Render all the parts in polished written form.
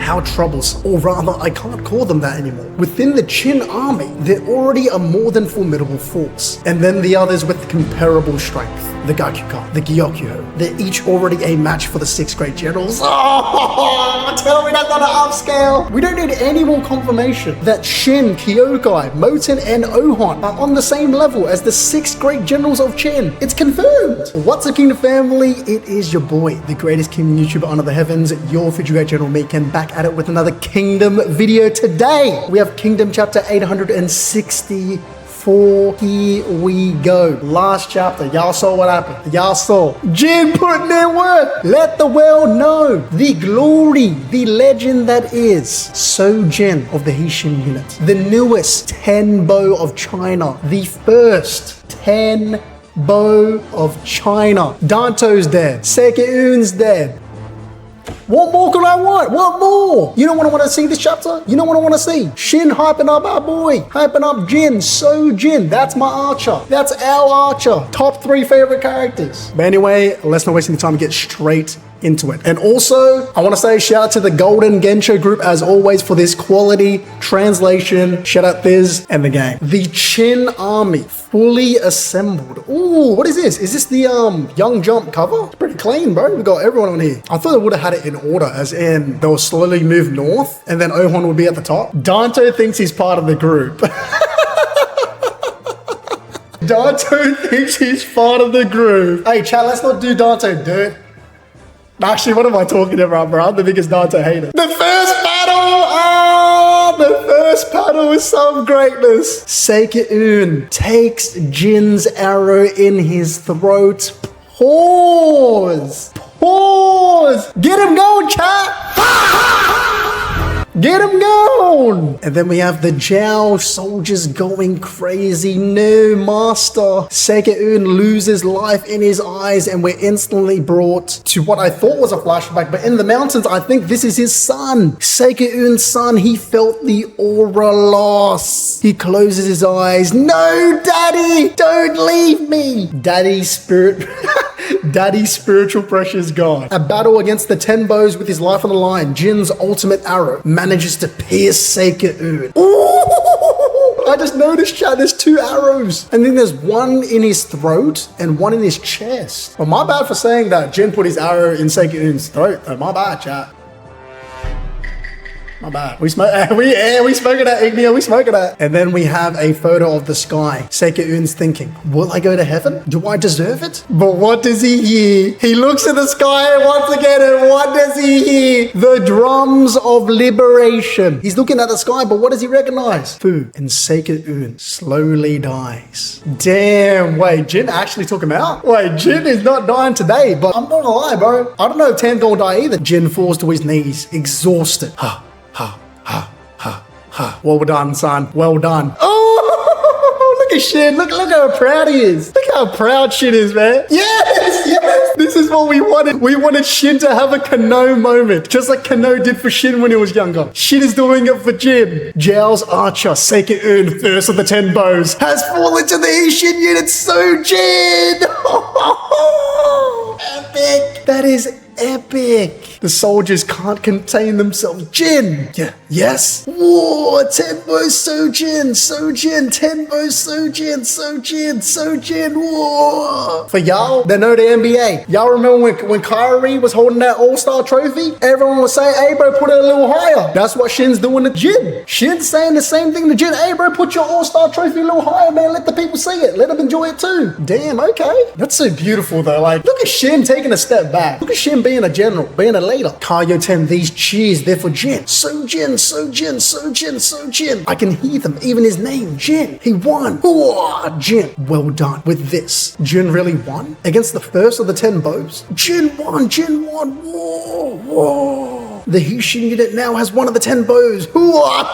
how troublesome, or rather, I can't call them that anymore. Within the Shin army, they're already a more than formidable force. And then the others with comparable strength. The Kyoukai, the Gyokyo. They're each already a match for the 6th grade generals. Oh, tell me that's not an upscale. We don't need any more confirmation that Shin, Kyoukai, Mouten and Ouhon are on the same level as the 6th grade generals of Shin. It's confirmed. What's up, Kingdom family? It is your boy, the greatest Kingdom YouTuber under the heavens, your future great general Meekin, back at it with another Kingdom video today. We have Kingdom chapter 864. Here we go. Last chapter. Y'all saw what happened. Y'all saw Jin putting in work. Let the world know the glory, the legend that is Sojin of the Heishin unit. The newest Tenbo of China. The first Tenbo of China. Danto's dead. Seikeun's dead. What more could I want? What more? You know what I want to see this chapter? You know what I want to see? Shin hyping up our boy. Hyping up Jin. Sojin. That's my archer. That's our archer. Top 3 favorite characters. But anyway, let's not waste any time to get straight into it. And also, I want to say shout out to the Golden Gensho group as always for this quality translation. Shout out Thiz and the gang. The Shin army fully assembled. Ooh, what is this? Is this the Young Jump cover? It's pretty clean, bro. We got everyone on here. I thought they would have had it in order, as in they'll slowly move north and then Ouhon would be at the top. Danto thinks he's part of the group. Danto thinks he's part of the group. Hey, chat, let's not do Danto dirt. Actually, what am I talking about, bro? I'm the biggest Danto hater. The first battle! Ah, the first battle is some greatness. Seikeun takes Jin's arrow in his throat. Pause. Pause. Get him going, chat. Get him going! And then we have the Zhao soldiers going crazy. No, master. Seikeun loses life in his eyes and we're instantly brought to what I thought was a flashback, but in the mountains, I think this is his son. Seikeun's son, he felt the aura loss. He closes his eyes. No, daddy, don't leave me. Daddy's spirit... Daddy's spiritual pressure is gone. A battle against the Tenbos with his life on the line. Jin's ultimate arrow manages to pierce Seikeun. Ooh! I just noticed, chat, there's 2 arrows. And then there's one in his throat and one in his chest. Well, my bad for saying that. Jin put his arrow in Seikeun's throat. Oh, my bad, chat. My bad. We smoking that, Igneo. We smoking that. And then we have a photo of the sky. Seikeun's thinking, will I go to heaven? Do I deserve it? But what does he hear? He looks at the sky once again, and what does he hear? The drums of liberation. He's looking at the sky, but what does he recognize? Fu. And Seikeun slowly dies. Damn, wait, Jin actually took him out? Wait, Jin is not dying today, but I'm not gonna lie, bro. I don't know if Tan gonna die either. Jin falls to his knees, exhausted. Well done, son. Well done. Oh, look at Shin. Look how proud he is. Look how proud Shin is, man. Yes, yes. This is what we wanted. We wanted Shin to have a Kano moment, just like Kano did for Shin when he was younger. Shin is doing it for Jin. Zhao's archer, Seikeun, first of the Tenbos, has fallen to the Heishin unit Sojin. Epic. That is epic. The soldiers can't contain themselves. Jin! Yeah, yes? Whoa, Tenbo Sojin, Sojin, Tenbo Sojin, Sojin, Sojin, whoa! For y'all that know the NBA, y'all remember when Kyrie was holding that All-Star trophy? Everyone was saying, hey bro, put it a little higher. That's what Shin's doing to Jin. Shin's saying the same thing to Jin. Hey bro, put your All-Star trophy a little higher, man. Let the people see it. Let them enjoy it too. Damn, okay. That's so beautiful though. Like, look at Shin taking a step back. Look at Shin being a general, being a leader. Kaio 10, these cheers, they're for Jin. Sojin, Sojin, Sojin, Sojin. I can hear them, even his name, Jin. He won. Whoa, Jin. Well done. With this, Jin really won against the first of the Tenbos. Jin won, Jin won. Whoa, whoa. The Heishin unit now has one of the Tenbos. Whoa.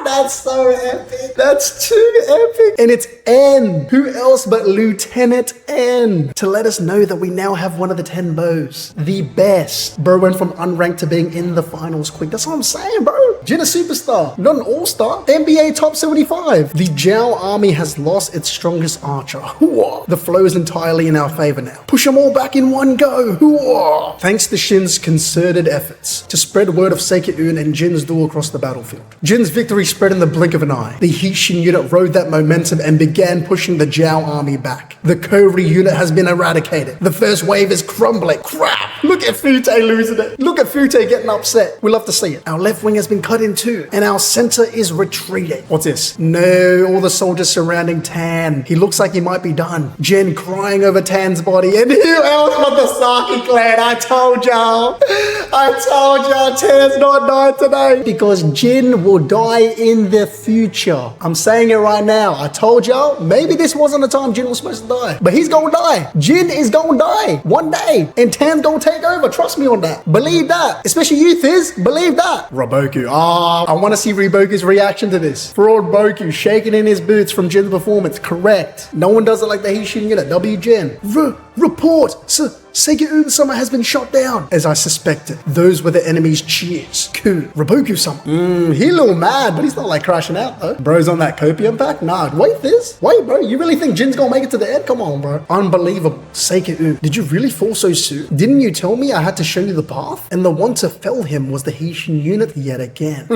That's so epic. That's too epic. And it's N. Who else but Lieutenant N to let us know that we now have one of the 10 bows. The best. Bro went from unranked to being in the finals quick. That's what I'm saying, bro. Jin a superstar, not an all-star. NBA top 75. The Zhao army has lost its strongest archer. Hooah. The flow is entirely in our favor now. Push them all back in one go. Hooah. Thanks to Shin's concerted efforts to spread word of Seinen and Jin's duel across the battlefield. Jin's victory spread in the blink of an eye. The Hishin unit rode that momentum and began pushing the Zhao army back. The Kori unit has been eradicated. The first wave is crumbling. Crap! Look at Fute losing it. Look at Fute getting upset. We love to see it. Our left wing has been cut in two, and our center is retreating. What's this? No, all the soldiers surrounding Tan. He looks like he might be done. Jin crying over Tan's body, and who else but the Saki clan? I told y'all. Tan's not dying today. Because Jin will die in the future. I'm saying it right now. I told y'all, maybe this wasn't the time Jin was supposed to die. But he's gonna die. Jin is gonna die one day. And Tan's gonna take over. Trust me on that. Believe that. Especially you, Thiz. Believe that. Riboku. I want to see Riboku's reaction to this. Fraud Boku shaking in his boots from Jin's performance. Correct. No one does it like the Hishin unit. W Jin. Report. Seinen-sama has been shot down. As I suspected, those were the enemy's cheers. Cool. Riboku-sama. He a little mad, but he's not like crashing out though. Bro's on that copium pack? Nah, wait this. Wait, bro, you really think Jin's gonna make it to the end? Come on, bro. Unbelievable. Seinen, did you really fall so soon? Didn't you tell me I had to show you the path? And the one to fell him was the Hishin unit yet again.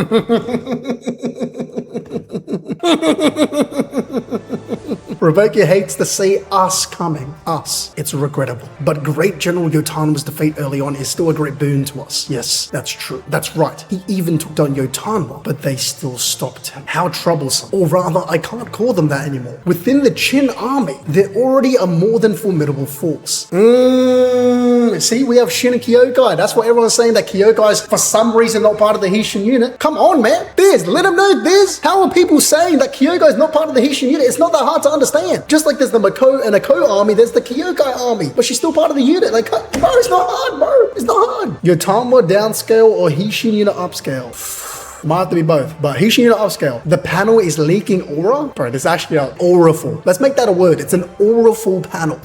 Riboku hates to see us coming. Us. It's regrettable. But great General Yotanwa's defeat early on is still a great boon to us. Yes, that's true. That's right. He even took down Yotanwa, but they still stopped him. How troublesome. Or rather, I can't call them that anymore. Within the Qin army, they're already a more than formidable force. See, we have Shin and Kyoukai. That's what everyone's saying, that Kyoukai is for some reason not part of the Hishin unit. Come on, man. Biz, let them know this. How are people saying that Kyoukai is not part of the Hishin unit? It's not that hard to understand. Just like there's the Mako and Ako army, there's the Kyoukai army, but she's still part of the unit. Like, bro, it's not hard, bro. It's not hard. Yotanwa downscale or Hishin unit upscale? Might have to be both, but Hishin unit upscale. The panel is leaking aura? Bro, this is actually an auraful. Let's make that a word. It's an auraful panel.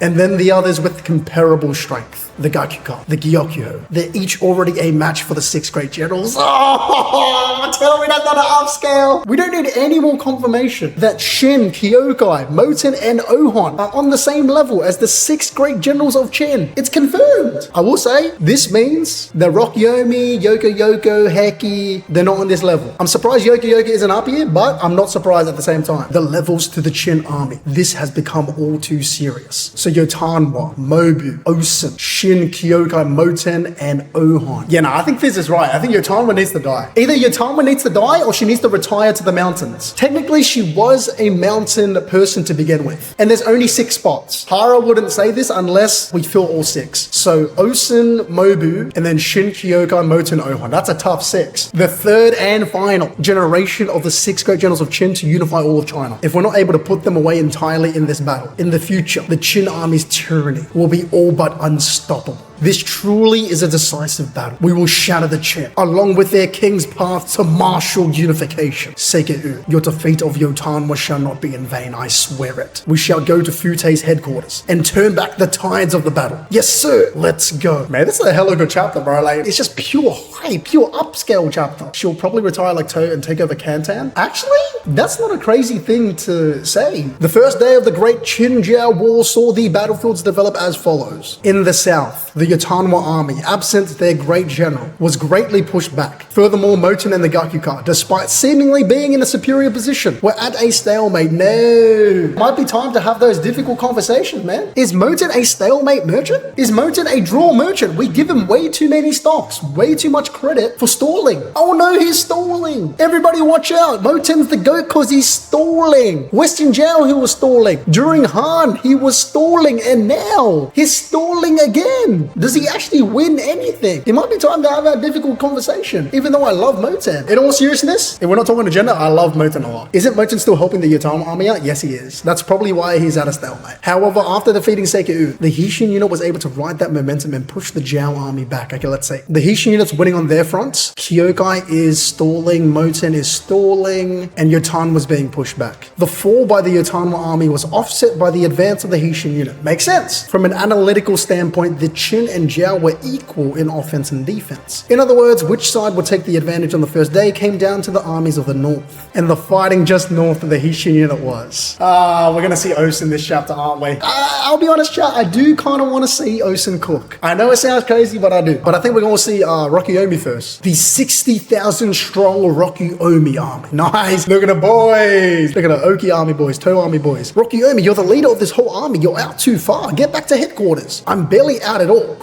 And then the others with comparable strength. The Kyoukai, the Gyokyo. They're each already a match for the 6 great generals. Oh, tell me that's not an upscale. We don't need any more confirmation that Shin, Kyoukai, Mouten and Ouhon are on the same level as the 6 great generals of Qin. It's confirmed. I will say, this means that Rock Yomi, Yoko, Heki, they're not on this level. I'm surprised Yoko isn't up here, but I'm not surprised at the same time. The levels to the Qin army. This has become all too serious. So Yotanwa, Mobu, Ousen, Shin, Kyoukai, Mouten, and Ouhon. Yeah, no, I think Fizz is right. I think Yotanwa needs to die. Either Yotanwa needs to die or she needs to retire to the mountains. Technically, she was a mountain person to begin with. And there's only 6 spots. Hara wouldn't say this unless we fill all 6. So Ousen, Mobu, and then Shin, Kyoukai, Mouten, Ouhon. That's a tough 6. The third and final generation of the 6 great generals of Qin to unify all of China. If we're not able to put them away entirely in this battle, in the future, the Qin army's tyranny will be all but unstoppable. This truly is a decisive battle. We will shatter the Qin, along with their king's path to martial unification. Seinen, your defeat of Yotanwa shall not be in vain, I swear it. We shall go to Fute's headquarters and turn back the tides of the battle. Yes, sir. Let's go. Man, this is a hella good chapter, bro. Like, it's just pure hype, pure upscale chapter. She'll probably retire like To and take over Kantan. Actually, that's not a crazy thing to say. The first day of the Great Qin-Jiao War saw the battlefields develop as follows. In the south, the Yotanwa army, absent their great general, was greatly pushed back. Furthermore, Mouten and the Kyoukai, despite seemingly being in a superior position, were at a stalemate. No. Might be time to have those difficult conversations, man. Is Mouten a stalemate merchant? Is Mouten a draw merchant? We give him way too many stocks, way too much credit for stalling. Oh no, he's stalling. Everybody watch out. Mouten's the goat because he's stalling. Western Jiao, he was stalling. During Han, he was stalling, and now he's stalling again. Does he actually win anything? It might be time to have a difficult conversation, even though I love Mouten. In all seriousness, if we're not talking agenda, I love Mouten a lot. Isn't Mouten still helping the Yotama army out? Yes, he is. That's probably why he's at a stalemate. However, after defeating Seikyu, the Hishin unit was able to ride that momentum and push the Zhao army back. Okay, let's see. The Hishin unit's winning on their fronts. Kyoukai is stalling, Mouten is stalling, and Yotan was being pushed back. The fall by the Yotama army was offset by the advance of the Hishin unit. Makes sense. From an analytical standpoint, the Qin and Zhao were equal in offense and defense. In other words, which side would take the advantage on the first day came down to the armies of the north. And the fighting just north of the Hishin unit was. We're gonna see Ousen this chapter, aren't we? I'll be honest, chat, I do kind of want to see Ousen cook. I know it sounds crazy, but I do. But I think we're gonna see Rokyomi first. The 60,000 strong Rokyomi army. Nice. Look at the boys. Look at the Oki army boys, Toe army boys. Rokyomi, you're the leader of this whole army. You're out too far. Get back to headquarters. I'm barely out at all.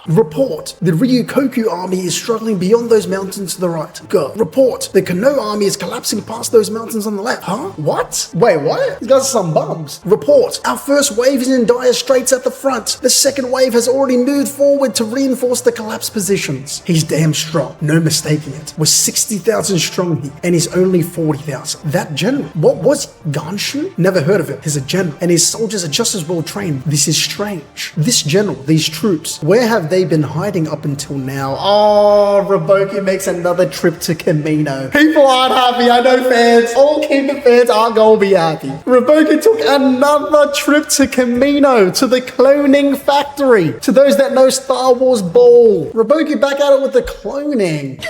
Report. The Ryukoku army is struggling beyond those mountains to the right. Go. Report. The Kano army is collapsing past those mountains on the left. Huh? What? Wait, what? These guys are some bums. Report. Our first wave is in dire straits at the front. The second wave has already moved forward to reinforce the collapsed positions. He's damn strong. No mistaking it. We're 60,000 strong here, and he's only 40,000. That general. What was Ganshu? Never heard of him. He's a general, and his soldiers are just as well trained. This is strange. This general, these troops, where have they been hiding up until now? Oh, Riboku makes another trip to Kamino. People aren't happy. I know fans. All Kingdom fans aren't gonna be happy. Riboku took another trip to Kamino, to the cloning factory. To those that know Star Wars Ball, Riboku back at it with the cloning.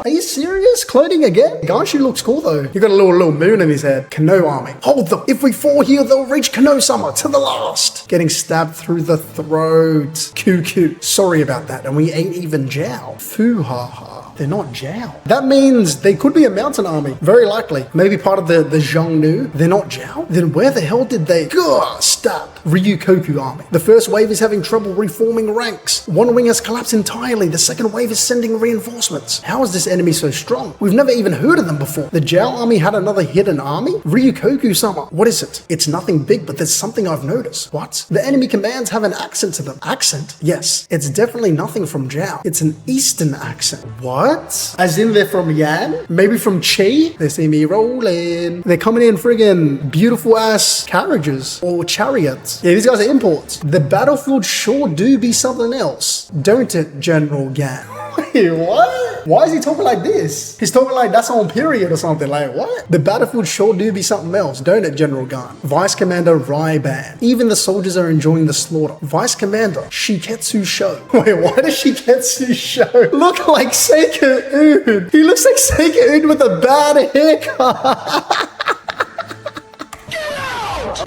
Are you serious? Cloning again? Ganshu looks cool though. You got a little moon in his head. Kano army. Hold them. If we fall here, they'll reach Kano Summer to the last. Getting stabbed through the throat. QQ. Sorry about that. And we ain't even Zhao. Foo ha ha. They're not Zhao. That means they could be a mountain army. Very likely. Maybe part of the Xiongnu. They're not Zhao? Then where the hell did they... Stop. Ryukoku army. The first wave is having trouble reforming ranks. One wing has collapsed entirely. The second wave is sending reinforcements. How is this enemy so strong? We've never even heard of them before. The Zhao army had another hidden army? Ryukoku Summer. What is it? It's nothing big, but there's something I've noticed. What? The enemy commands have an accent to them. Accent? Yes. It's definitely nothing from Zhao. It's an Eastern accent. What? As in they're from Yan? Maybe from Chi? They see me rolling. They're coming in friggin' beautiful ass carriages or chariots. Yeah, these guys are imports. The battlefield sure do be something else. Don't it, General Gan? Wait, what? Why is he talking like this? He's talking like that's on period or something. Like, what? The battlefield sure do be something else, don't it, General Gan? Vice Commander Riban. Even the soldiers are enjoying the slaughter. Vice Commander Shiketsu Sho. Wait, why does Shiketsu Sho look like Seikyu? He looks like Seikyu with a bad haircut.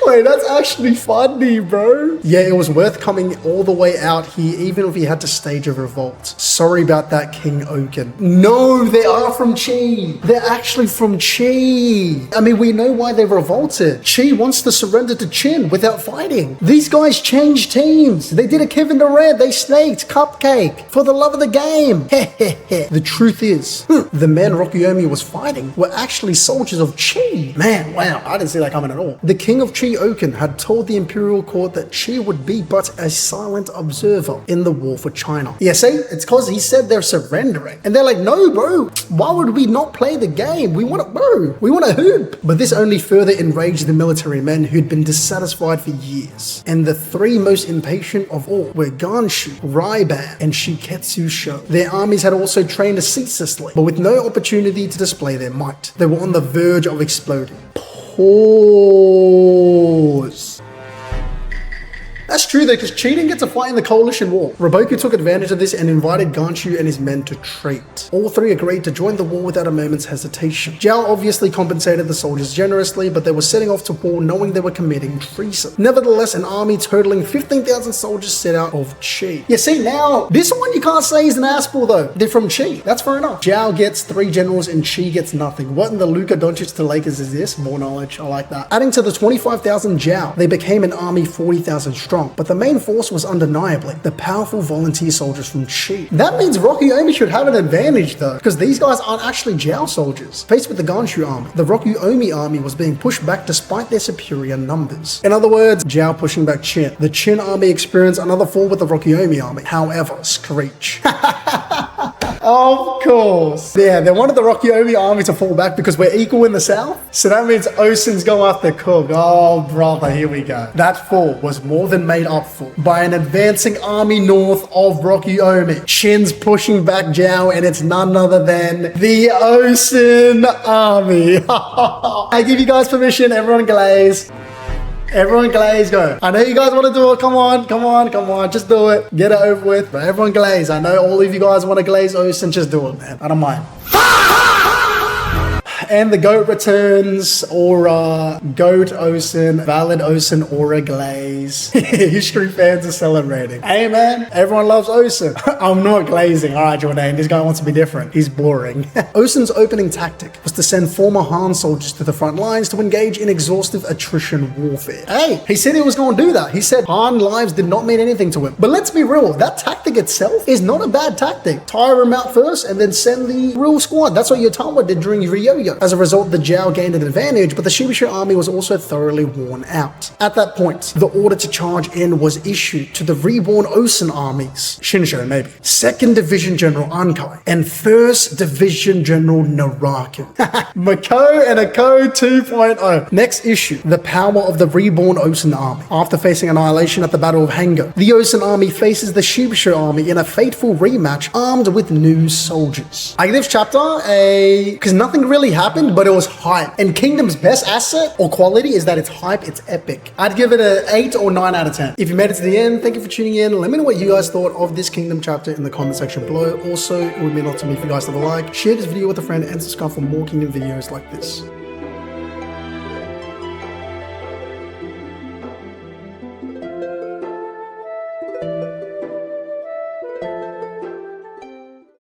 Wait, that's actually funny, bro. Yeah, it was worth coming all the way out here, even if he had to stage a revolt. Sorry about that, King Oaken. No, they are from Chi. They're actually from Chi. I mean, we know why they revolted. Chi wants to surrender to Qin without fighting. These guys changed teams. They did a Kevin Durant. They snaked Cupcake for the love of the game. The truth is, the men Rokyomi was fighting were actually soldiers of Chi. Man, wow, I didn't see that coming at all. The king of Chi Oaken had told the imperial court that Chi would be but a silent observer in the war for China. Yeah, see, it's because he said they're surrendering. And they're like, no, bro, why would we not play the game? We want to hoop. But this only further enraged the military men who'd been dissatisfied for years. And the three most impatient of all were Ganshu, Riban, and Shiketsu Sho. Their armies had also trained ceaselessly, but with no opportunity to display their might. They were on the verge of exploding. Pause. That's true though, because Chi didn't get to fight in the coalition war. Riboku took advantage of this and invited Ganshu and his men to treat. All three agreed to join the war without a moment's hesitation. Zhao obviously compensated the soldiers generously, but they were setting off to war knowing they were committing treason. Nevertheless, an army totaling 15,000 soldiers set out of Chi. You see, now, this one you can't say is an asshole though. They're from Chi. That's fair enough. Zhao gets 3 generals and Chi gets nothing. What in the Luka Doncic to Lakers is this? More knowledge. I like that. Adding to the 25,000 Zhao, they became an army 40,000 strong. strong, but the main force was undeniably the powerful volunteer soldiers from Chi. That means Rokyomi should have an advantage though, because these guys aren't actually Jiao soldiers. Faced with the Ganshu army, the Rokyomi army was being pushed back despite their superior numbers. In other words, Jiao pushing back Qin. The Qin army experienced another fall with the Rokyomi army. However, screech. Of course. Yeah, they wanted the Rokyomi army to fall back because we're equal in the south. So that means Ousen's going after Cook. Oh, brother, here we go. That fall was more than made up for by an advancing army north of Rokyomi. Shin's pushing back Jiao, and it's none other than the Ousen army. I give you guys permission, everyone glaze. Everyone glaze, go. I know you guys want to do it. Come on. Just do it. Get it over with. But everyone glaze. I know all of you guys want to glaze Ousen. Just do it, man. I don't mind. And the goat returns, aura, goat Ousen, valid Ousen aura glaze. History fans are celebrating. Hey man, everyone loves Ousen. I'm not glazing. All right, Jordan, this guy wants to be different. He's boring. Ousen's opening tactic was to send former Han soldiers to the front lines to engage in exhaustive attrition warfare. Hey, he said he was going to do that. He said Han lives did not mean anything to him. But let's be real, that tactic itself is not a bad tactic. Tire them out first and then send the real squad. That's what Yotawa did during Ryoyo. As a result, the Jiao gained an advantage, but the Shueisha army was also thoroughly worn out. At that point, the order to charge in was issued to the reborn Ousen armies, Shinsho maybe, 2nd Division General Ankai, and 1st Division General Naraku. Mako and Ako 2.0. Next issue, the power of the reborn Ousen army. After facing annihilation at the Battle of Hango, the Ousen army faces the Shueisha army in a fateful rematch armed with new soldiers. I give this chapter because nothing really happened, but it was hype. And Kingdom's best asset or quality is that it's hype, it's epic. I'd give it an 8 or 9 out of 10. If you made it to the end, thank you for tuning in. Let me know what you guys thought of this Kingdom chapter in the comment section below. Also, it would mean a lot to me if you guys leave a like, share this video with a friend, and subscribe for more Kingdom videos like this.